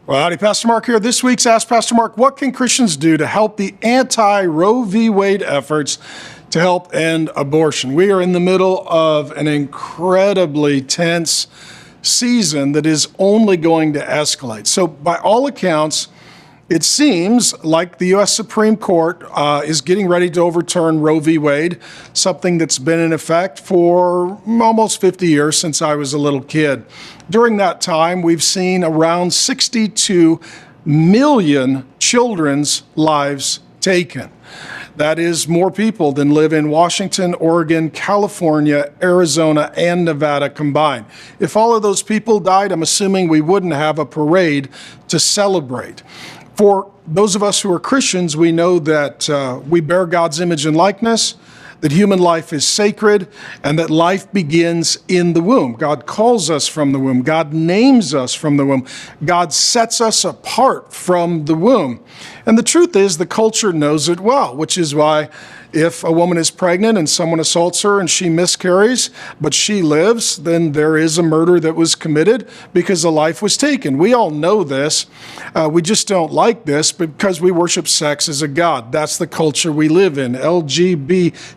Well, howdy, Pastor Mark here. This week's Ask Pastor Mark, what can Christians do to help the anti-Roe v. Wade efforts to help end abortion? We are in the middle of an incredibly tense season that is only going to escalate. So by all accounts, it seems like the U.S. Supreme Court is getting ready to overturn Roe v. Wade, something that's been in effect for almost 50 years since I was a little kid. During that time, we've seen around 62 million children's lives taken. That is more people than live in Washington, Oregon, California, Arizona, and Nevada combined. If all of those people died, I'm assuming we wouldn't have a parade to celebrate. For those of us who are Christians, we know that we bear God's image and likeness, that human life is sacred, and that life begins in the womb. God calls us from the womb. God names us from the womb. God sets us apart from the womb. And the truth is, the culture knows it well, which is why if a woman is pregnant and someone assaults her and she miscarries, but she lives, then there is a murder that was committed because a life was taken. We all know this. We just don't like this because we worship sex as a god. That's the culture we live in. LGBTQIA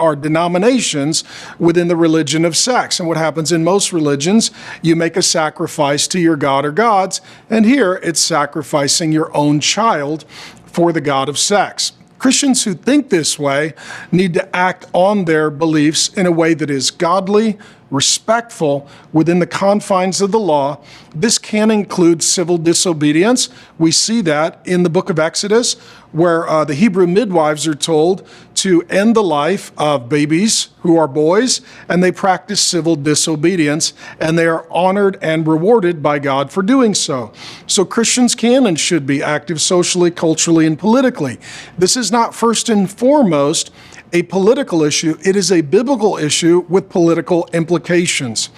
are denominations within the religion of sex. And what happens in most religions, you make a sacrifice to your god or gods, and here it's sacrificing your own child for the god of sex. Christians who think this way need to act on their beliefs in a way that is godly, respectful, within the confines of the law. This can include civil disobedience. We see that in the book of Exodus, where the Hebrew midwives are told to end the life of babies who are boys, and they practice civil disobedience, and they are honored and rewarded by God for doing so. So Christians can and should be active socially, culturally, and politically. This is not first and foremost a political issue. It is a biblical issue with political implications.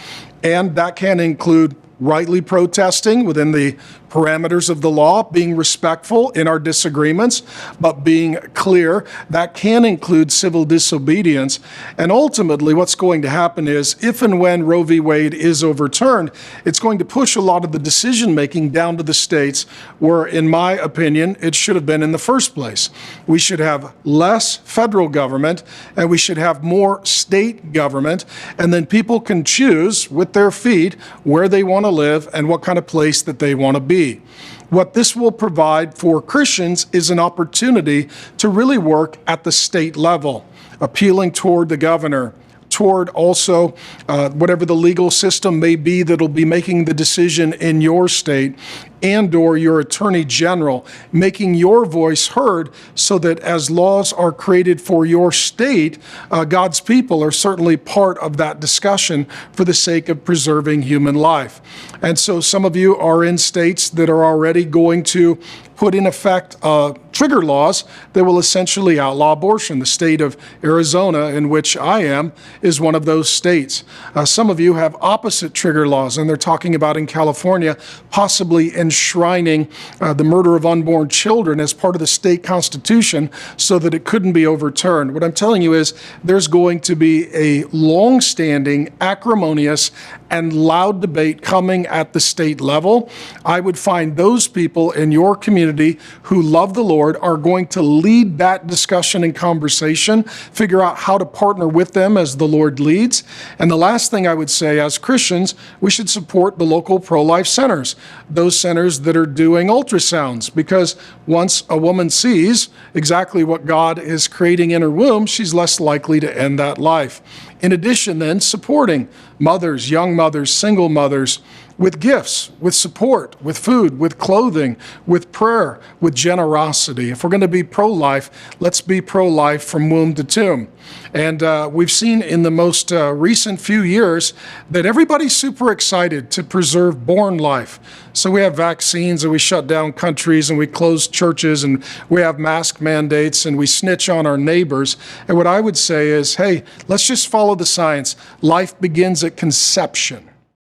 And that can include rightly protesting within the parameters of the law, being respectful in our disagreements, but being clear. That can include civil disobedience. And ultimately, what's going to happen is, if and when Roe v. Wade is overturned, it's going to push a lot of the decision-making down to the states where, in my opinion, it should have been in the first place. We should have less federal government, and we should have more state government, and then people can choose with their feet where they want to live and what kind of place that they want to be. What this will provide for Christians is an opportunity to really work at the state level, appealing toward the governor, toward also whatever the legal system may be that'll be making the decision in your state, and or your attorney general, making your voice heard so that as laws are created for your state, God's people are certainly part of that discussion for the sake of preserving human life. And so some of you are in states that are already going to put in effect trigger laws that will essentially outlaw abortion. The state of Arizona, in which I am, is one of those states. Some of you have opposite trigger laws, and they're talking about in California possibly enshrining the murder of unborn children as part of the state constitution so that it couldn't be overturned. What I'm telling you is there's going to be a long-standing, acrimonious, and loud debate coming at the state level. I would find those people in your community who love the Lord are going to lead that discussion and conversation, figure out how to partner with them as the Lord leads. And the last thing I would say, as Christians, we should support the local pro-life centers, those centers that are doing ultrasounds, because once a woman sees exactly what God is creating in her womb, she's less likely to end that life. In addition, then, supporting mothers, young mothers, single mothers, with gifts, with support, with food, with clothing, with prayer, with generosity. If we're going to be pro-life, let's be pro-life from womb to tomb. And we've seen in the most recent few years that everybody's super excited to preserve born life. So we have vaccines, and we shut down countries, and we close churches, and we have mask mandates, and we snitch on our neighbors. And what I would say is, hey, let's just follow the science. Life begins at conception.